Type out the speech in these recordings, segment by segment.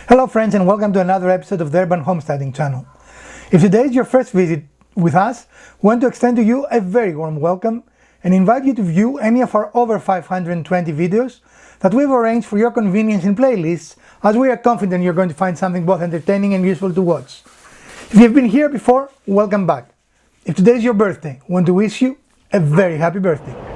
Hello friends, and welcome to another episode of the Urban Homesteading channel. If today is your first visit with us, we want to extend to you a very warm welcome and invite you to view any of our over 520 videos that we've arranged for your convenience in playlists, as we are confident you're going to find something both entertaining and useful to watch. If you've been here before, welcome back. If today is your birthday, we want to wish you a very happy birthday.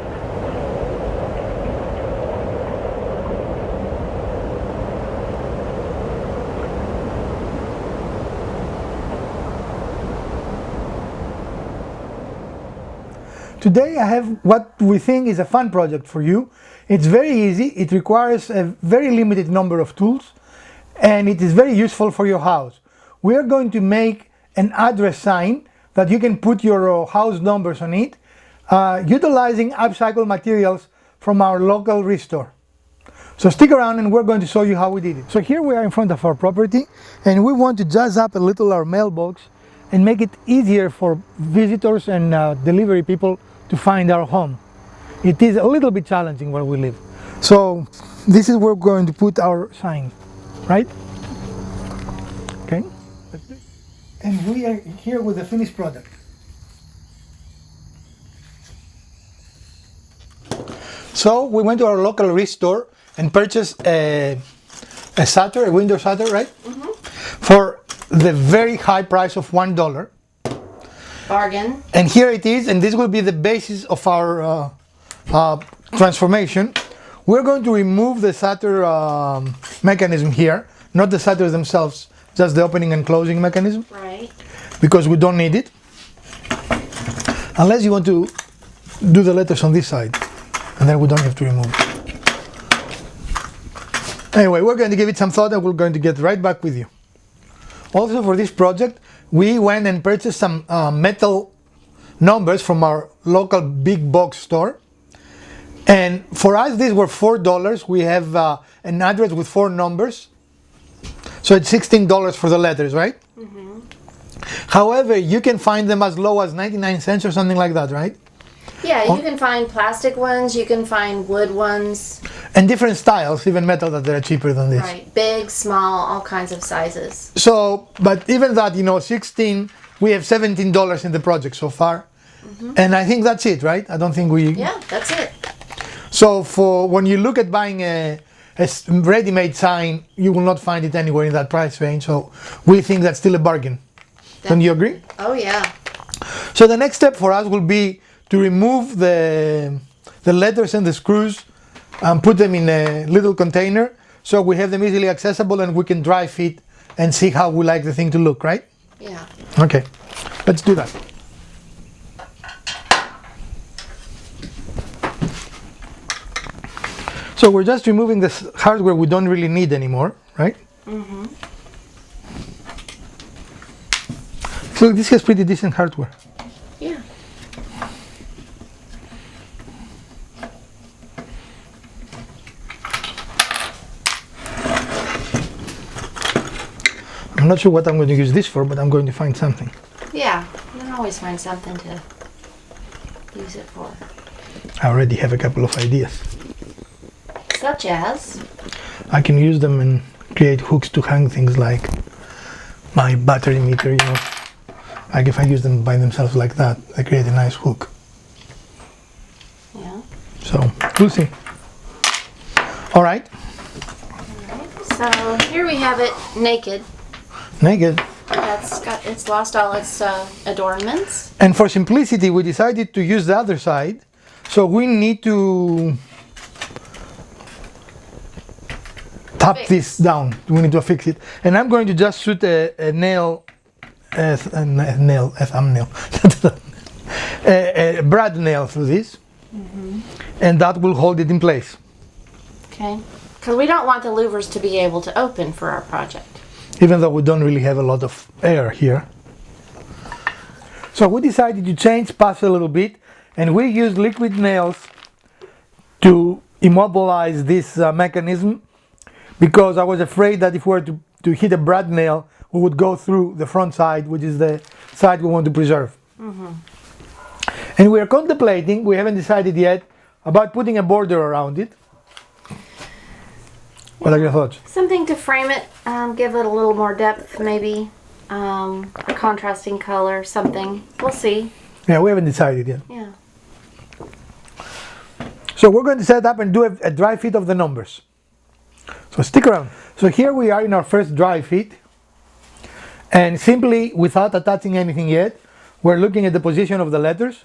Today I have what we think is a fun project for you. It's very easy, it requires a very limited number of tools, and it is very useful for your house. We are going to make an address sign that you can put your house numbers on it, utilizing upcycle materials from our local restore. So stick around and we're going to show you how we did it. So here we are in front of our property, and we want to jazz up a little our mailbox and make it easier for visitors and delivery people to find our home. It is a little bit challenging where we live. So this is where we're going to put our sign, right? Okay. And we are here with the finished product. So we went to our local restore and purchased a shutter, a window shutter, right? Mm-hmm. For the very high price of $1. Bargain. And here it is, and this will be the basis of our transformation. We're going to remove the shutter mechanism here, not the shutters themselves, just the opening and closing mechanism. Right. Because we don't need it. Unless you want to do the letters on this side, and then we don't have to remove it. Anyway, we're going to give it some thought and we're going to get right back with you. Also for this project, we went and purchased some metal numbers from our local big box store. And for us, these were $4. We have an address with 4 numbers. So it's $16 for the letters, right? Mm-hmm. However, you can find them as low as 99 cents or something like that, right? Yeah, you can find plastic ones, you can find wood ones. And different styles, even metal, that they're cheaper than this. Right, big, small, all kinds of sizes. So, but even that, 16, we have $17 in the project so far. Mm-hmm. And I think that's it, right? I don't think we... Yeah, that's it. So for when you look at buying a ready-made sign, you will not find it anywhere in that price range. So we think that's still a bargain. Don't you agree? Oh, yeah. So the next step for us will be to remove the letters and the screws and put them in a little container so we have them easily accessible and we can dry fit and see how we like the thing to look, right? Yeah. Okay, let's do that. So we're just removing this hardware we don't really need anymore, right? Mm-hmm. So this has pretty decent hardware. Yeah. I'm not sure what I'm going to use this for, but I'm going to find something. Yeah, you can always find something to use it for. I already have a couple of ideas. Such as? I can use them and create hooks to hang things like my battery meter, Like if I use them by themselves like that, they create a nice hook. Yeah. So, we'll see. All right. So here we have it naked. Naked. It's lost all its adornments. And for simplicity, we decided to use the other side. So we need to tap this down. We need to fix it. And I'm going to just shoot a nail, a thumbnail, a brad nail through this. Mm-hmm. And that will hold it in place. Okay. Because we don't want the louvers to be able to open for our project. Even though we don't really have a lot of air here. So we decided to change paths a little bit, and we used liquid nails to immobilize this mechanism, because I was afraid that if we were to hit a brad nail, we would go through the front side, which is the side we want to preserve. Mm-hmm. And we are contemplating, we haven't decided yet, about putting a border around it. What are your thoughts? Something to frame it, give it a little more depth, maybe. A contrasting color, something. We'll see. Yeah, we haven't decided yet. Yeah. So we're going to set up and do a dry fit of the numbers. So stick around. So here we are in our first dry fit. And simply, without attaching anything yet, we're looking at the position of the letters.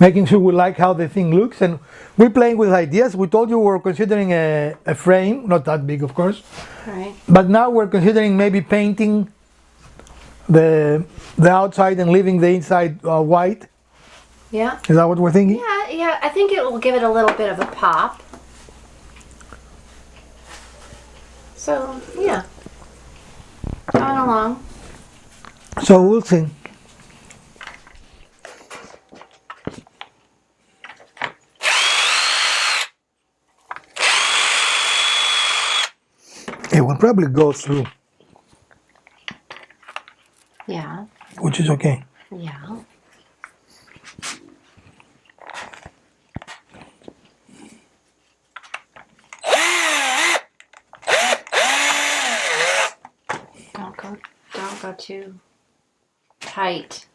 Making sure we like how the thing looks. And we're playing with ideas. We told you we were considering a frame, not that big of course. Right. But now we're considering maybe painting the outside and leaving the inside white. Yeah. Is that what we're thinking? Yeah, I think it will give it a little bit of a pop. So, yeah. Going along. So we'll see. It will probably go through, Yeah. which is okay. Yeah. Don't go too tight.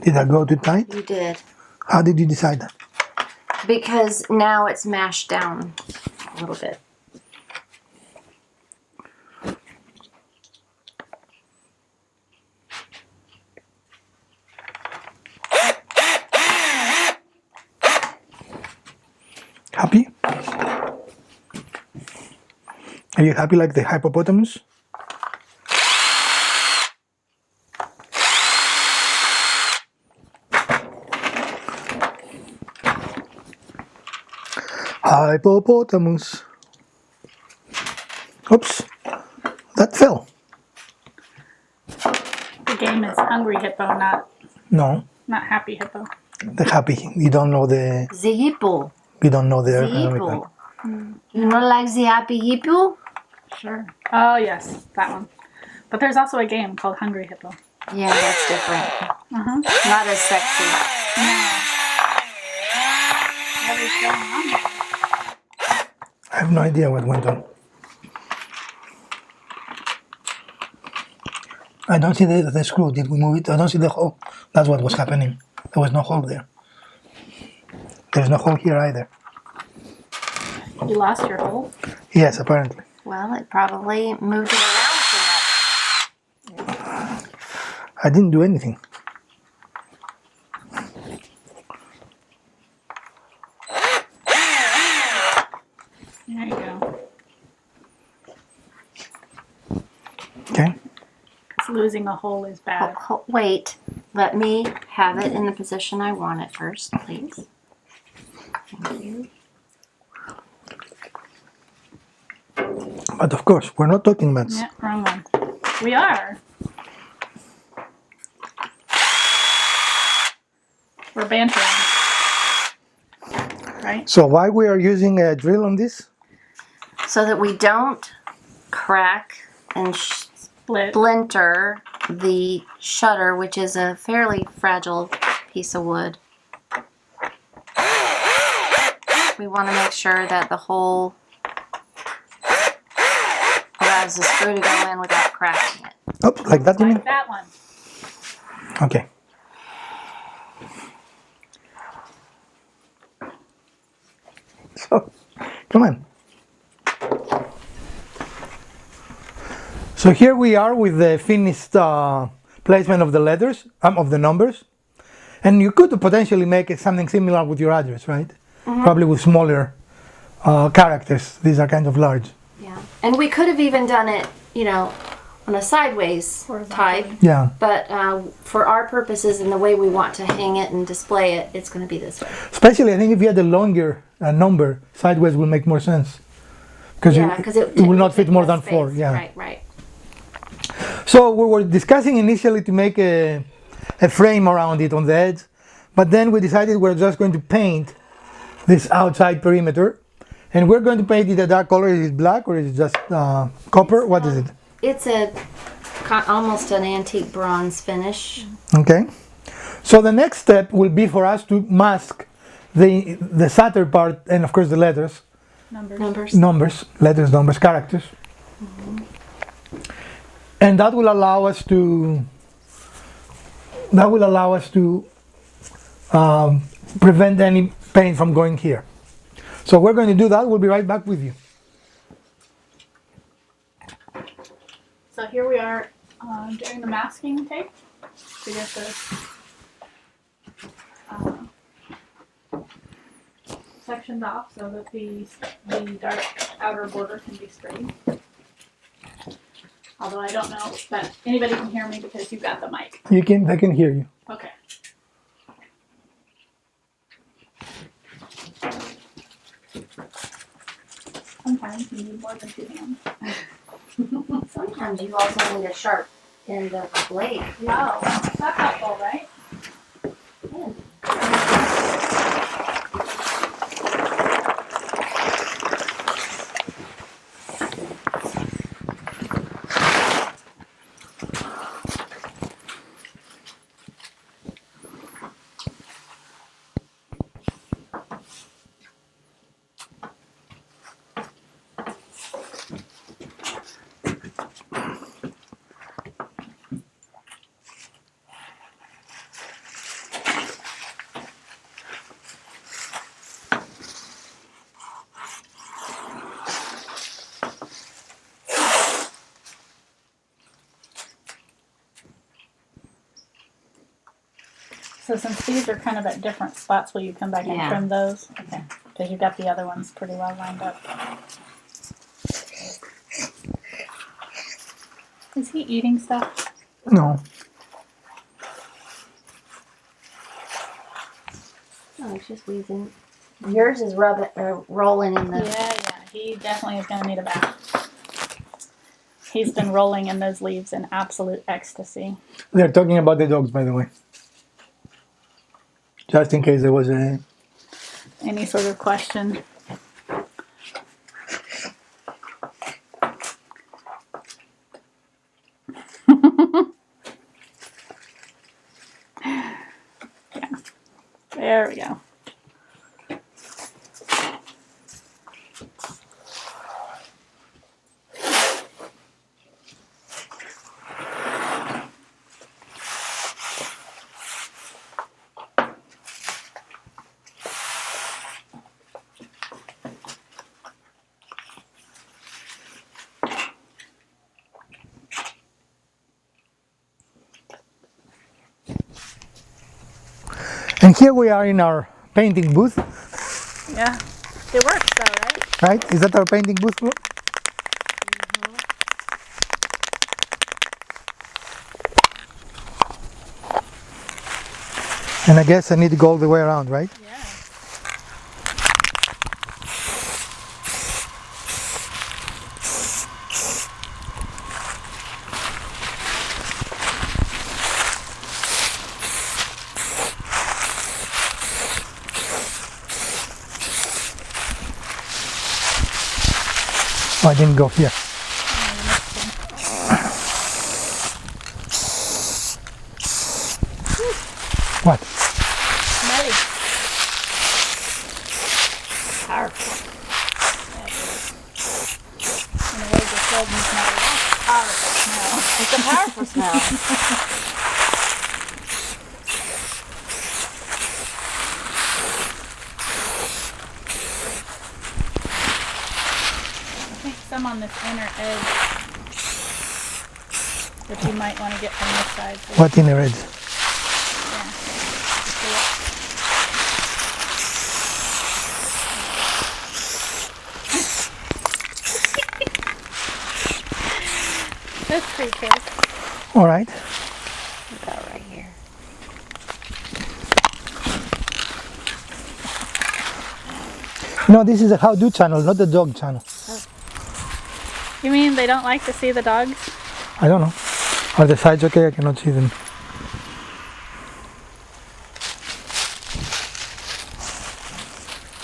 Did I go too tight? You did. How did you decide that? Because now it's mashed down a little bit. Happy? Are you happy like the hippopotamus? Hippopotamus. Oops, that fell. The game is Hungry Hippo, No, not Happy Hippo. the happy. You don't know the. The hippo. You don't know the. The American. hippo. You know, like the happy hippo? Sure. Oh, yes, that one. But there's also a game called Hungry Hippo. Yeah, that's different. Not as sexy. What is going on? I have no idea what went on. I don't see the screw. Did we move it? I don't see the hole. That's what was happening. There was no hole there. There's no hole here either. You lost your hole? Yes, apparently. Well, it probably moved it around too much. I didn't do anything. There you go. Okay. Because losing a hole is bad. Wait, let me have it in the position I want it first, please. Thank you. But of course, we're not talking about. Yeah, wrong one. We are. We're bantering. Right? So why we are using a drill on this? So that we don't crack and splinter the shutter, which is a fairly fragile piece of wood. We want to make sure that the hole allows the screw to go in without cracking it. Oops, like that you mean? Like that one. Okay. So, come on. So here we are with the finished placement of the letters, of the numbers. And you could potentially make it something similar with your address, right? Probably with smaller characters. These are kind of large. Yeah. And we could have even done it, you know, on a sideways type. Yeah. But for our purposes and the way we want to hang it and display it, it's going to be this way. Especially, I think if you had a longer number, sideways will make more sense. Because Yeah, because it will not fit take more less than 4. space. Yeah. Right, right. So we were discussing initially to make a frame around it on the edge, but then we decided we're just going to paint this outside perimeter, and we're going to paint it a dark color. Is it black or is it just copper? What is it? It's almost an antique bronze finish. Okay. So the next step will be for us to mask the Saturn part, and of course the letters, Numbers. numbers, characters, and that will allow us to prevent any paint from going here. So we're going to do that. We'll be right back with you. So here we are doing the masking tape to get this sectioned off so that the dark outer border can be sprayed. Although I don't know that anybody can hear me because you got the mic. I can hear you. Okay. Sometimes you need more than 2 hands. Sometimes you also need a sharp end of the blade. Wow, that's helpful, right? So since these are kind of at different spots, will you come back and Yeah. trim those? Okay, because you got the other ones pretty well lined up. Is he eating stuff? No. Oh, it's just wheezing. Yours is rolling in the. Yeah, he definitely is going to need a bath. He's been rolling in those leaves in absolute ecstasy. They're talking about the dogs, by the way. Just in case there was a... Any sort of question. Yeah. There we go. And here we are in our painting booth, Yeah. It works though, right? right? Is that our painting booth? And I guess I need to go all the way around, right? Yeah. Oh, I didn't go here. What? Smelly. Powerful. In a way, the golden smell. Powerful smell. It's a powerful smell. I think some on this inner edge that you might want to get from this side. So What in the red? Yeah. See it? Those creatures. All right. Go right here. No, this is a how-do channel, not the dog channel. You mean they don't like to see the dogs? I don't know. Are the sides okay? I cannot see them.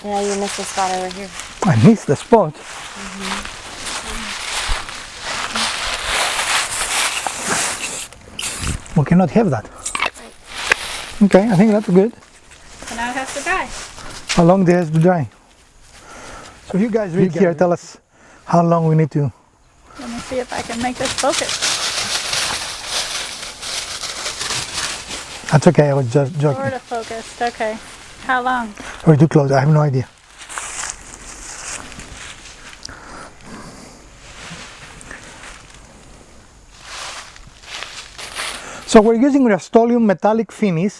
Yeah, you missed a spot over here. I missed the spot. We cannot have that. Okay, I think that's good. So now it has to dry. how long it has to dry. So you guys read here, tell us how long we need to. Let me see if I can make this focus. That's okay, I was just joking. Sort of focused. Okay. How long? Or too close, I have no idea. So we're using Rust-Oleum metallic finish.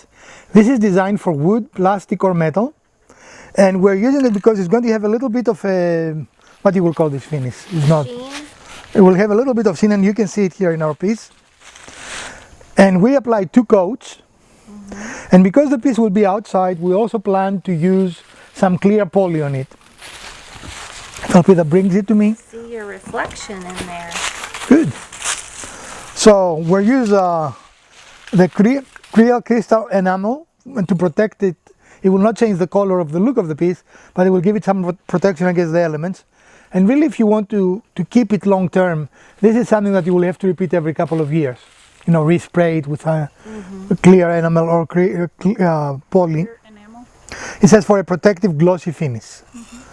This is designed for wood, plastic or metal. And we're using it because it's going to have a little bit of a, what you will call this finish? It's not. Sheen. It will have a little bit of sheen, and you can see it here in our piece. And we applied 2 coats. And because the piece will be outside, we also plan to use some clear poly on it. Elpida brings it to me. See your reflection in there. Good. So we'll use the clear crystal enamel, and to protect it, it will not change the color of the look of the piece, but it will give it some protection against the elements. And really, if you want to keep it long term, this is something that you will have to repeat every couple of years. You know, respray it with a clear enamel or poly. Enamel. It says for a protective glossy finish.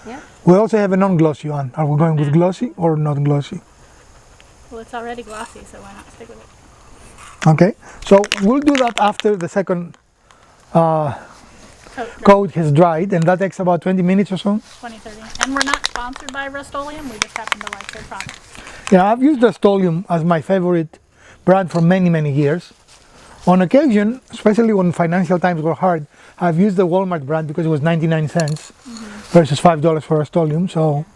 Yeah. We also have a non-glossy one. Are we going with glossy or not glossy? Well, it's already glossy, so why not stick with it? Okay, so we'll do that after the second coat has dried, and that takes about 20 minutes or so. 20, 30. And we're not sponsored by Rust-Oleum. We just happen to like their products. Yeah, I've used Rust-Oleum as my favorite brand for many, many years. On occasion, especially when financial times were hard, I've used the Walmart brand because it was 99 cents versus $5 for Rust-Oleum. So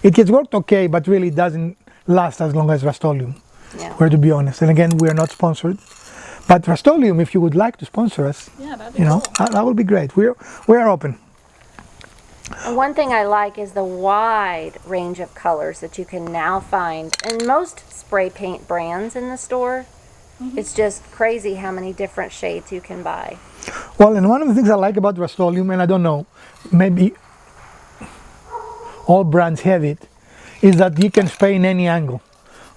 it gets worked okay, but really it doesn't last as long as Rust-Oleum. Yeah. We're to be honest. And again, we are not sponsored. But Rust-Oleum, if you would like to sponsor us, Yeah, that'd be you know, cool. that would be great. We are open. And one thing I like is the wide range of colors that you can now find in most spray paint brands in the store. It's just crazy how many different shades you can buy. Well, and one of the things I like about Rust-Oleum, and I don't know, maybe all brands have it, is that you can spray in any angle.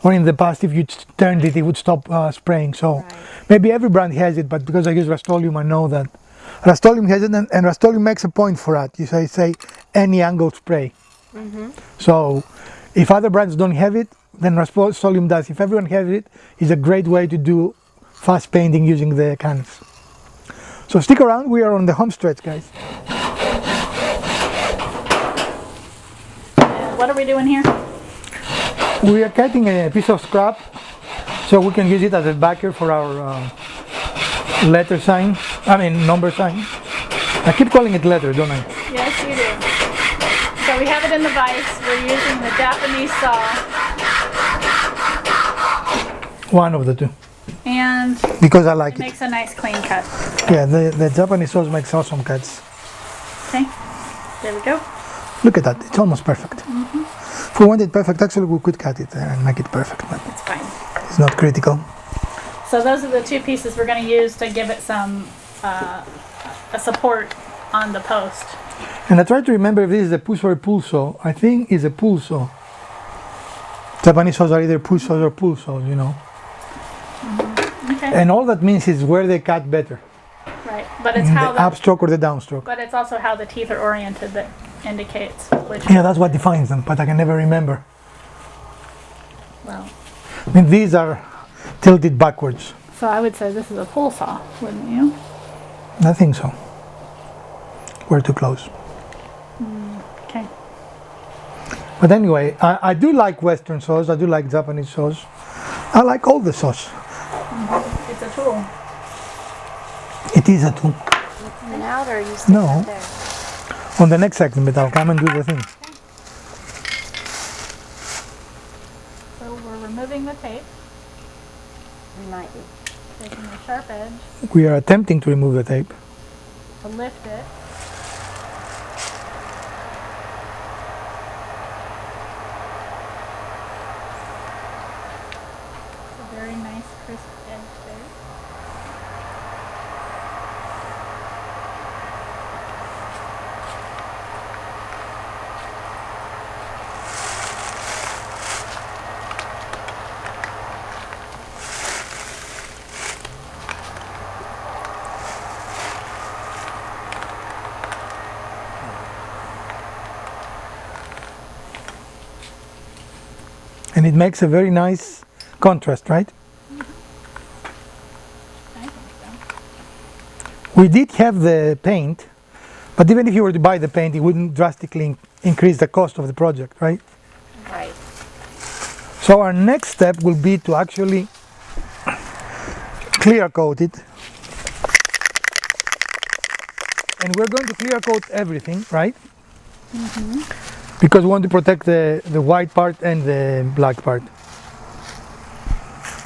Or in the past, if you turned it, it would stop spraying. So Right. maybe every brand has it, but because I use Rust-Oleum, I know that Rust-Oleum has it, and Rust-Oleum makes a point for that. You say any angle spray. So if other brands don't have it, then Rust-Oleum does. If everyone has it, it's a great way to do fast painting using the cans. So stick around, we are on the home stretch, guys. What are we doing here? We are cutting a piece of scrap so we can use it as a backer for our number sign. I keep calling it letter, don't I? Yes, you do. So we have it in the vise. We're using the Japanese saw. One of the two. And Because I like it it. makes a nice clean cut. Yeah, the Japanese sauce makes awesome cuts. Okay, there we go. Look at that, it's almost perfect. If we want it perfect, actually we could cut it and make it perfect, but It's fine. it's not critical. So those are the 2 pieces we're going to use to give it some a support on the post. And I try to remember if this is a push or a pull saw. I think it's a pull saw. Japanese saws are either push saws or pull saws, you know. Okay. And all that means is where they cut better. Right, but it's The how the, upstroke or the downstroke. but it's also how the teeth are oriented that indicates which. Yeah, that's what defines them, but I can never remember. Well, I mean, these are tilted backwards. so I would say this is a pull saw, wouldn't you? I think so. We're too close. Okay. But anyway, I do like Western saws. I do like Japanese saws. I like all the saws. It's a tool. It is a tool. And out or you stick No. it there? On the next segment, I'll come and do the thing. So we're removing the tape, We might be. taking the sharp edge We are attempting to remove the tape. to lift it. It's a very nice crisp edge there. And it makes a very nice contrast, right? I think so. We did have the paint, but even if you were to buy the paint, it wouldn't drastically increase the cost of the project, right? Right. So our next step will be to actually clear coat it. And we're going to clear coat everything, right? Because we want to protect the white part and the black part.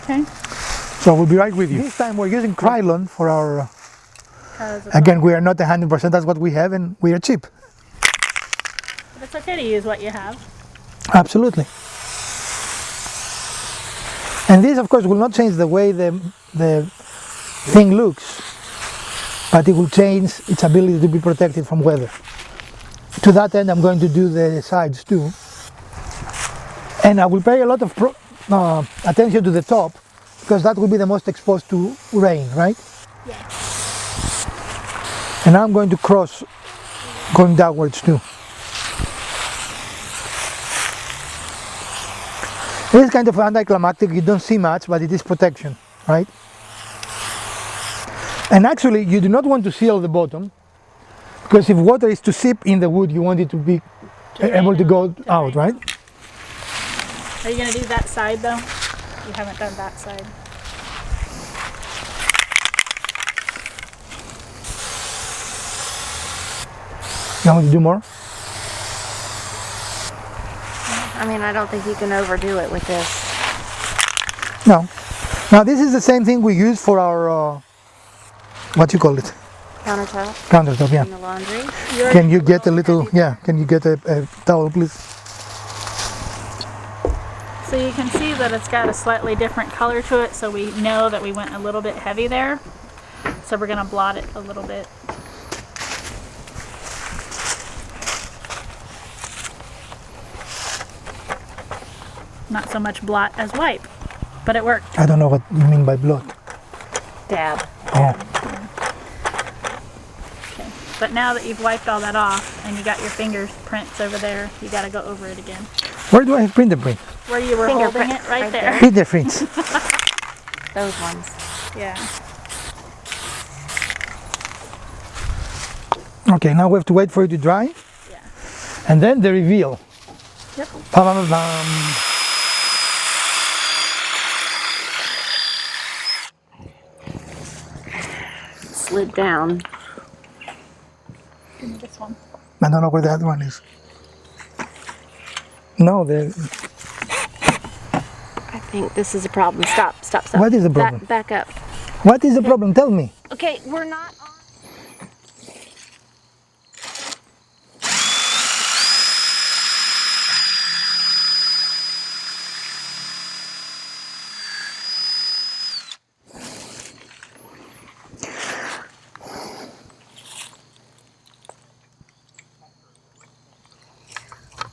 Okay. So we'll be right with you. This time we're using Krylon for our, again, we are not 100%, that's what we have, and we are cheap. But it's okay to use what you have. Absolutely. And this, of course, will not change the way the thing looks, but it will change its ability to be protected from weather. To that end, I'm going to do the sides too. And I will pay a lot of attention to the top, because that will be the most exposed to rain, right? Yeah. And I'm going to cross going downwards too. It is kind of anticlimactic, you don't see much, but it is protection, right? And actually, you do not want to seal the bottom, because if water is to seep in the wood, you want it to be able to go out, right? Are you going to do that side though? You haven't done that side. You want me to do more? I mean, I don't think you can overdo it with this. No. Now this is the same thing we use for our, what you call it? Countertop Countertop, yeah. in the laundry. Can you get a little, yeah, can you get a towel, please? So you can see that it's got a slightly different color to it, so we know that we went a little bit heavy there. So we're going to blot it a little bit. Not so much blot as wipe, but it worked. I don't know what you mean by blot. Dab. Oh. Okay. But now that you've wiped all that off and you got your fingerprints over there, you got to go over it again. Where do I have fingerprint? Where you were holding it, right there. Fingerprints. Those ones. Yeah. Okay, now we have to wait for it to dry. Yeah. And then the reveal. Yep. Bam, bam, bam. Slid down. Give me this one. I don't know where the other one is. No, I think this is a problem. Stop. What is the problem? Back up. What is the problem? Tell me. Okay, we're not on.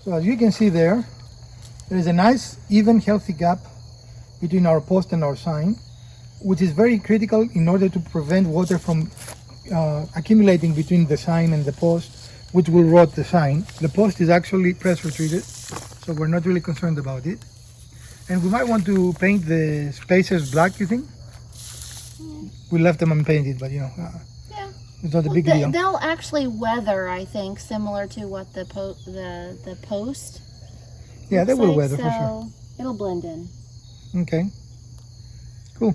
So as you can see there is a nice, even, healthy gap between our post and our sign, which is very critical in order to prevent water from accumulating between the sign and the post, which will rot the sign. The post is actually pressure treated, so we're not really concerned about it. And we might want to paint the spaces black, you think? We left them unpainted, but you know, Yeah. it's not a big deal. They'll actually weather, I think, similar to what the post. Yeah, they looks will like, weather for sure. so it'll blend in. Okay, cool.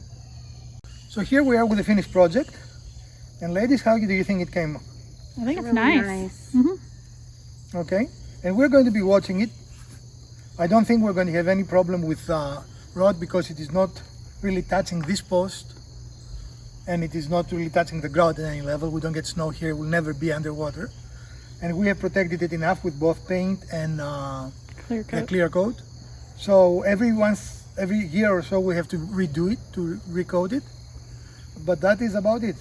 So here we are with the finished project. And ladies, how do you think it came? I think it's Really nice. Okay, and we're going to be watching it. I don't think we're going to have any problem with rot, because it is not really touching this post, and it is not really touching the ground at any level. We don't get snow here, it will never be underwater. And we have protected it enough with both paint and Clear the coat. clear coat. So every year or so we have to redo it, to recoat it. But that is about it.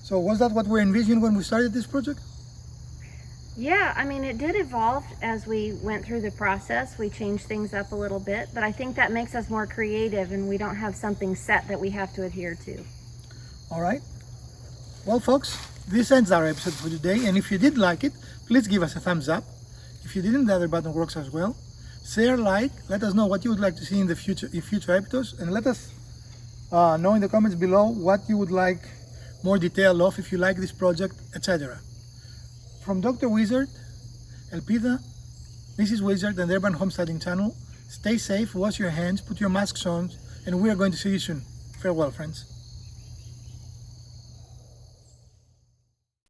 So was that what we envisioned when we started this project? Yeah, I mean, it did evolve as we went through the process. We changed things up a little bit, but I think that makes us more creative, and we don't have something set that we have to adhere to. All right. Well, folks, this ends our episode for today. And if you did like it, please give us a thumbs up. If you didn't, the other button works as well. share, like, let us know what you would like to see in the future episodes, and let us know in the comments below what you would like more detail of, if you like this project, etc. From Dr. Wizard, Elpida, Mrs. Wizard, and the Urban Homesteading Channel, stay safe, wash your hands, put your masks on, and we are going to see you soon. Farewell, friends.